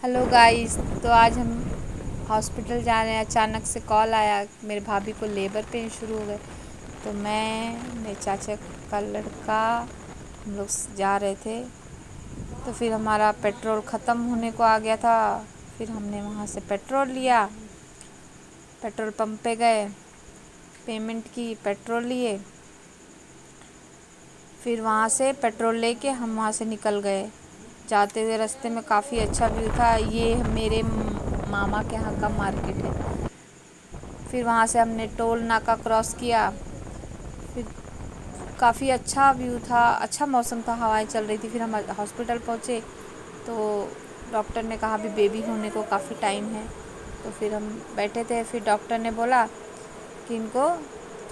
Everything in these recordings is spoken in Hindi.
Hello guys. तो आज हम हॉस्पिटल जा रहे हैं। अचानक से कॉल आया, मेरे भाभी को लेबर पेन शुरू हो गए। तो मेरे चाचा का लड़का, हम लोग जा रहे थे। तो फिर हमारा पेट्रोल ख़त्म होने को आ गया था। फिर हमने वहाँ से पेट्रोल लिया, पेट्रोल पंप पे गए, पेमेंट की, पेट्रोल लिए। फिर वहाँ से पेट्रोल लेके हम वहाँ से निकल गए। जाते हुए रास्ते में काफ़ी अच्छा व्यू था। ये मेरे मामा के यहाँ का मार्केट है। फिर वहाँ से हमने टोल नाका क्रॉस किया। फिर काफ़ी अच्छा व्यू था, अच्छा मौसम था, हवाएं चल रही थी। फिर हम हॉस्पिटल पहुँचे तो डॉक्टर ने कहा अभी बेबी होने को काफ़ी टाइम है। तो फिर हम बैठे थे। फिर डॉक्टर ने बोला कि इनको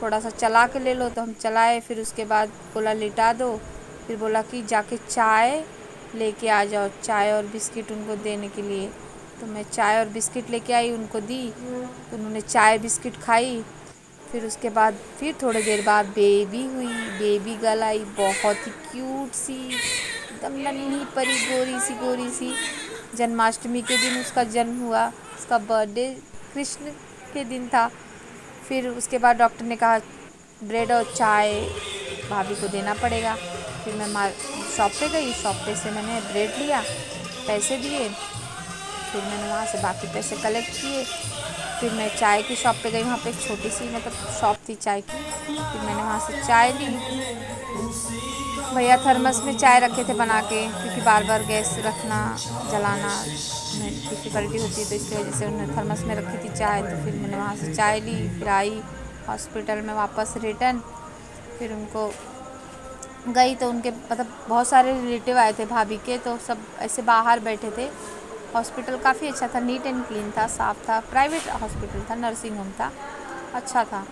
थोड़ा सा चला के ले लो। तो हम चलाए। फिर उसके बाद बोला लिटा दो। फिर बोला कि जाके चाय लेके आ जाओ, चाय और बिस्किट उनको देने के लिए। तो मैं चाय और बिस्किट लेके आई, उनको दी। तो उन्होंने चाय बिस्किट खाई। फिर उसके बाद फिर थोड़ी देर बाद बेबी हुई, बेबी गर्ल आई, बहुत ही क्यूट सी, एकदम नन्ही परी, गोरी सी। जन्माष्टमी के दिन उसका जन्म हुआ, उसका बर्थडे कृष्ण के दिन था। फिर उसके बाद डॉक्टर ने कहा ब्रेड और चाय भाभी को देना पड़ेगा। फिर मैं शॉप पे गई, शॉप पे से मैंने ब्रेड लिया, पैसे दिए। फिर मैंने वहाँ से बाकी पैसे कलेक्ट किए। फिर मैं चाय की शॉप पे गई, वहाँ पे एक छोटी सी मतलब शॉप थी चाय की। फिर मैंने वहाँ से चाय ली। भैया थर्मस में चाय रखे थे बना के, क्योंकि बार बार गैस रखना, जलाना में डिफ़िकल्टी होती है, तो इसकी वजह से उन्होंने थर्मस में रखी थी चाय। तो फिर मैंने वहाँ से चाय ली। फिर आई हॉस्पिटल में वापस रिटर्न। फिर उनको गई तो उनके मतलब बहुत सारे रिलेटिव आए थे भाभी के, तो सब ऐसे बाहर बैठे थे। हॉस्पिटल काफ़ी अच्छा था, नीट एंड क्लीन था, साफ़ था, प्राइवेट हॉस्पिटल था, नर्सिंग होम था, अच्छा था।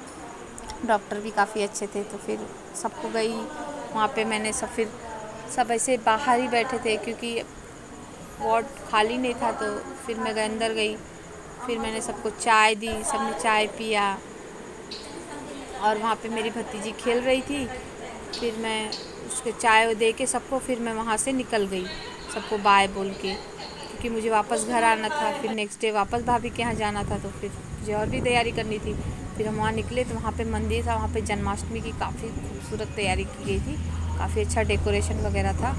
डॉक्टर भी काफ़ी अच्छे थे। तो फिर सबको गई वहाँ पे मैंने फिर सब ऐसे बाहर ही बैठे थे, क्योंकि वार्ड खाली नहीं था। तो फिर मैं अंदर गई। फिर मैंने सबको चाय दी, सबने चाय पिया। और वहाँ पे मेरी भतीजी खेल रही थी। फिर मैं उसके चाय दे के सबको, फिर मैं वहाँ से निकल गई, सबको बाय बोल के, क्योंकि मुझे वापस घर आना था। फिर नेक्स्ट डे वापस भाभी के यहाँ जाना था, तो फिर मुझे और भी तैयारी करनी थी। फिर हम वहाँ निकले तो वहाँ पे मंदिर था, वहाँ पे जन्माष्टमी की काफ़ी खूबसूरत तैयारी की गई थी, काफ़ी अच्छा डेकोरेशन वगैरह था।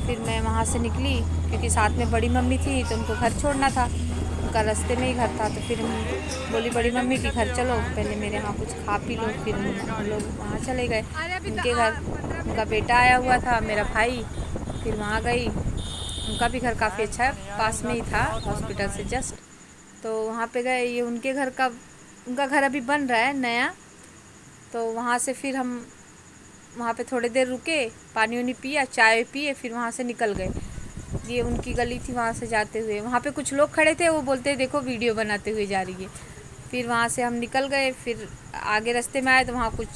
फिर मैं वहाँ से निकली, क्योंकि साथ में बड़ी मम्मी थी तो उनको घर छोड़ना था, उनका रास्ते में ही घर था। तो फिर हम बोली बड़ी मम्मी कि घर चलो, पहले मेरे यहाँ कुछ खा पी लो। फिर हम लोग वहाँ चले गए उनके घर। उनका बेटा आया हुआ था, मेरा भाई। फिर वहाँ गई, उनका भी घर काफ़ी अच्छा है, पास में ही था हॉस्पिटल से जस्ट। तो वहाँ पे गए, ये उनके घर का, उनका घर अभी बन रहा है नया। तो वहाँ से फिर हम वहाँ पे थोड़ी देर रुके, पानी वानी पिया, चाय पिए, फिर वहाँ से निकल गए। ये उनकी गली थी, वहाँ से जाते हुए वहाँ पे कुछ लोग खड़े थे, वो बोलते देखो वीडियो बनाते हुए जा रही है। फिर वहाँ से हम निकल गए। फिर आगे रास्ते में आए तो वहाँ कुछ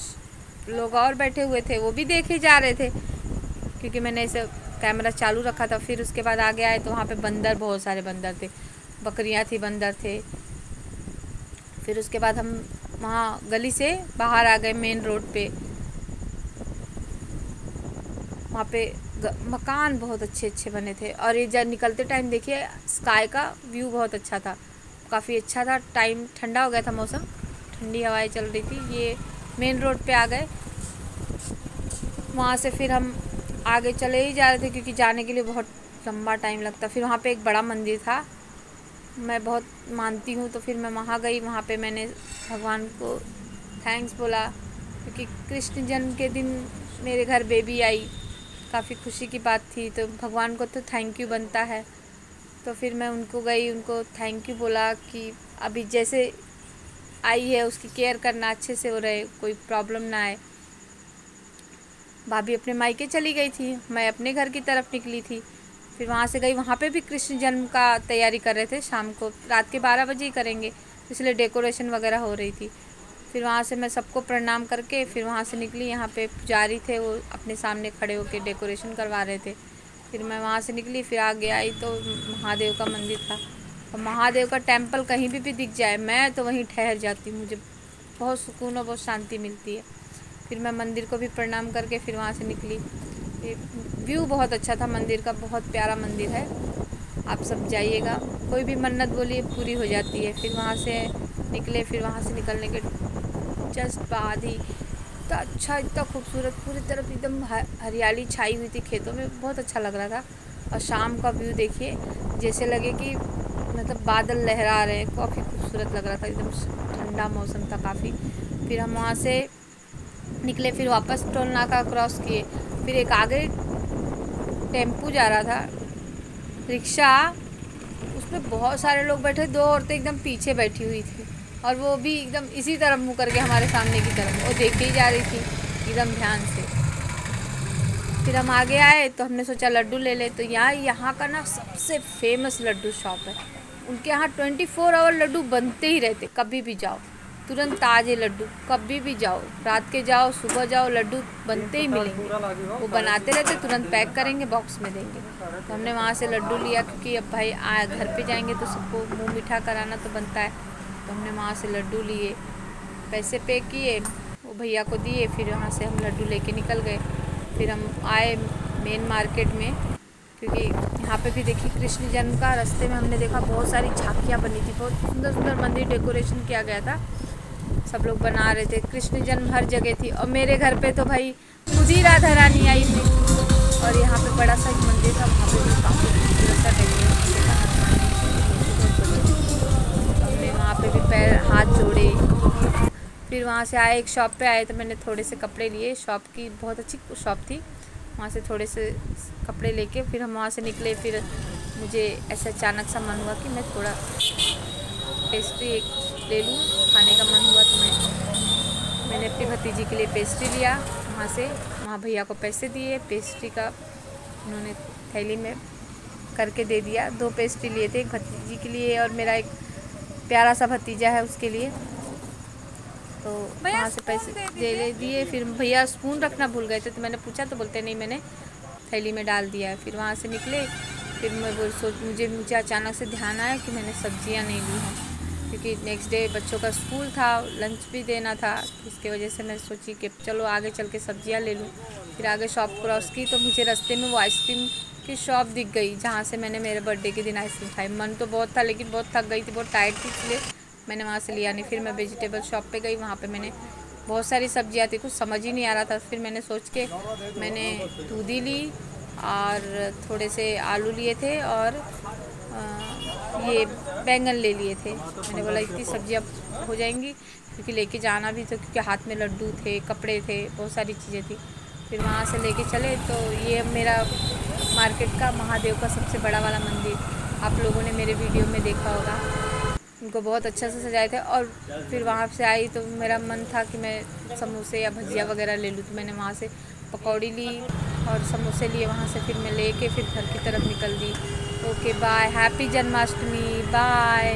लोग और बैठे हुए थे, वो भी देखे जा रहे थे, क्योंकि मैंने इसे कैमरा चालू रखा था। फिर उसके बाद आगे आए तो वहाँ पे बंदर, बहुत सारे बंदर थे, बकरियाँ थी, बंदर थे। फिर उसके बाद हम वहाँ गली से बाहर आ गए मेन रोड पे। वहाँ पे मकान बहुत अच्छे अच्छे बने थे। और ये जब निकलते टाइम देखिए स्काई का व्यू बहुत अच्छा था, काफ़ी अच्छा था। टाइम ठंडा हो गया था मौसम, ठंडी हवाएं चल रही थी। ये मेन रोड पे आ गए। वहाँ से फिर हम आगे चले ही जा रहे थे, क्योंकि जाने के लिए बहुत लंबा टाइम लगता। फिर वहाँ पे एक बड़ा मंदिर था, मैं बहुत मानती हूँ, तो फिर मैं वहाँ गई। वहाँ पे मैंने भगवान को थैंक्स बोला, क्योंकि कृष्ण जन्म के दिन मेरे घर बेबी आई, काफ़ी खुशी की बात थी। तो भगवान को तो थैंक यू बनता है। तो फिर मैं उनको गई, उनको थैंक यू बोला कि अभी जैसे आई है उसकी केयर करना, अच्छे से हो रहे, कोई प्रॉब्लम ना आए। भाभी अपने मायके चली गई थी, मैं अपने घर की तरफ निकली थी। फिर वहाँ से गई, वहाँ पे भी कृष्ण जन्म का तैयारी कर रहे थे, शाम को रात के 12 बजे ही करेंगे, इसलिए डेकोरेशन वगैरह हो रही थी। फिर वहाँ से मैं सबको प्रणाम करके फिर वहाँ से निकली। यहाँ पे पुजारी थे, वो अपने सामने खड़े होकर डेकोरेशन करवा रहे थे। फिर मैं वहाँ से निकली, फिर आगे आई तो महादेव का मंदिर था। और महादेव का टेम्पल कहीं भी दिख जाए मैं तो वहीं ठहर जाती हूँ, मुझे बहुत सुकून और बहुत शांति मिलती है। फिर मैं मंदिर को भी प्रणाम करके फिर वहाँ से निकली। व्यू बहुत अच्छा था मंदिर का, बहुत प्यारा मंदिर है। आप सब जाइएगा, कोई भी मन्नत बोलिए पूरी हो जाती है। फिर वहाँ से निकले, फिर वहाँ से निकलने के जस्ट बाद ही इतना अच्छा, इतना खूबसूरत, पूरी तरफ एकदम हरियाली छाई हुई थी खेतों में, बहुत अच्छा लग रहा था। और शाम का व्यू देखिए, जैसे लगे कि मतलब बादल लहरा रहे हैं, काफ़ी खूबसूरत लग रहा था, एकदम ठंडा मौसम था काफ़ी। फिर हम वहाँ से निकले, फिर वापस टोल नाका क्रॉस किए। फिर एक आगे टेम्पू जा रहा था, रिक्शा, उसमें बहुत सारे लोग बैठे, दो औरतें एकदम पीछे बैठी हुई थी और वो भी एकदम इसी तरफ मुँह करके हमारे सामने की तरफ वो देखे ही जा रही थी एकदम ध्यान से। फिर हम आगे आए तो हमने सोचा लड्डू ले ले। तो यहाँ का ना सबसे फेमस लड्डू शॉप है, उनके यहाँ 24 आवर लड्डू बनते ही रहते, कभी भी जाओ तुरंत ताज़े लड्डू, कभी भी जाओ, रात के जाओ सुबह जाओ, लड्डू बनते ही मिलेंगे। वो बनाते रहते, तुरंत पैक करेंगे, बॉक्स में देंगे। तो हमने वहाँ से लड्डू लिया, क्योंकि अब भाई घर पे जाएंगे तो सबको मुंह मीठा कराना तो बनता है। तो हमने वहाँ से लड्डू लिए, पैसे पे किए, वो भैया को दिए, फिर वहाँ से हम लड्डू लेके निकल गए। फिर हम आए मेन मार्केट में, क्योंकि यहाँ पे भी देखिए कृष्ण जन्म का रास्ते में हमने देखा बहुत सारी झांकियाँ बनी थी, बहुत सुंदर सुंदर मंदिर डेकोरेशन किया गया था, सब लोग बना रहे थे, कृष्ण जन्म हर जगह थी। और मेरे घर पे तो भाई खुद ही राधा रानी आई थी। और यहाँ पे बड़ा सा एक मंदिर था, वहाँ पे भी काफ़ी खूबसूरत सा डेकोरेशन था, हमने वहाँ पे भी पैर हाथ जोड़े। फिर वहाँ से आए, एक शॉप पे आए तो मैंने थोड़े से कपड़े लिए, शॉप की बहुत अच्छी शॉप थी, वहाँ से थोड़े से कपड़े लेके फिर हम वहाँ से निकले। फिर मुझे ऐसा अचानक सा मन हुआ कि मैं थोड़ा पेस्ट्री एक ले लूँ, खाने का मन हुआ तो मैंने अपनी भतीजी के लिए पेस्ट्री लिया वहाँ से। वहाँ भैया को पैसे दिए, पेस्ट्री का उन्होंने थैली में करके दे दिया। 2 पेस्ट्री लिए थे, एक भतीजी के लिए और मेरा एक प्यारा सा भतीजा है उसके लिए। तो वहाँ से पैसे दे दिए। फिर भैया स्पून रखना भूल गए थे, तो मैंने पूछा तो बोलते नहीं, मैंने थैली में डाल दिया है। फिर वहाँ से निकले, फिर मैं मुझे अचानक से ध्यान आया कि मैंने सब्जियाँ नहीं ली हैं, क्योंकि नेक्स्ट डे बच्चों का स्कूल था, लंच भी देना था, इसके वजह से मैं सोची कि चलो आगे चल के सब्जियाँ ले लूँ। फिर आगे शॉप क्रॉस की तो मुझे रास्ते में वो आइसक्रीम की शॉप दिख गई, जहाँ से मैंने मेरे बर्थडे के दिन आइसक्रीम खाई। मन तो बहुत था, लेकिन बहुत थक गई थी, बहुत टायर्ड थी, इसलिए मैंने वहाँ से लिया नहीं। फिर मैं वेजिटेबल शॉप पे गई, वहाँ पे मैंने बहुत सारी सब्जियाँ थी, कुछ समझ ही नहीं आ रहा था। फिर मैंने सोच के मैंने दूधी ली और थोड़े से आलू लिए थे और ये बैंगन ले लिए थे। मैंने बोला इतनी सब्जियाँ हो जाएंगी, क्योंकि लेके जाना भी था, क्योंकि हाथ में लड्डू थे, कपड़े थे, बहुत सारी चीज़ें थी। फिर वहाँ से लेके चले तो ये मेरा मार्केट का महादेव का सबसे बड़ा वाला मंदिर, आप लोगों ने मेरे वीडियो में देखा होगा, उनको बहुत अच्छा से सजाए थे। और फिर वहाँ से आई तो मेरा मन था कि मैं समोसे या भजिया वगैरह ले लूँ, तो मैंने वहाँ से पकौड़ी ली और समोसे लिए वहाँ से। फिर मैं लेके फिर घर की तरफ निकल दी। Okay bye, happy Janmashtami, bye.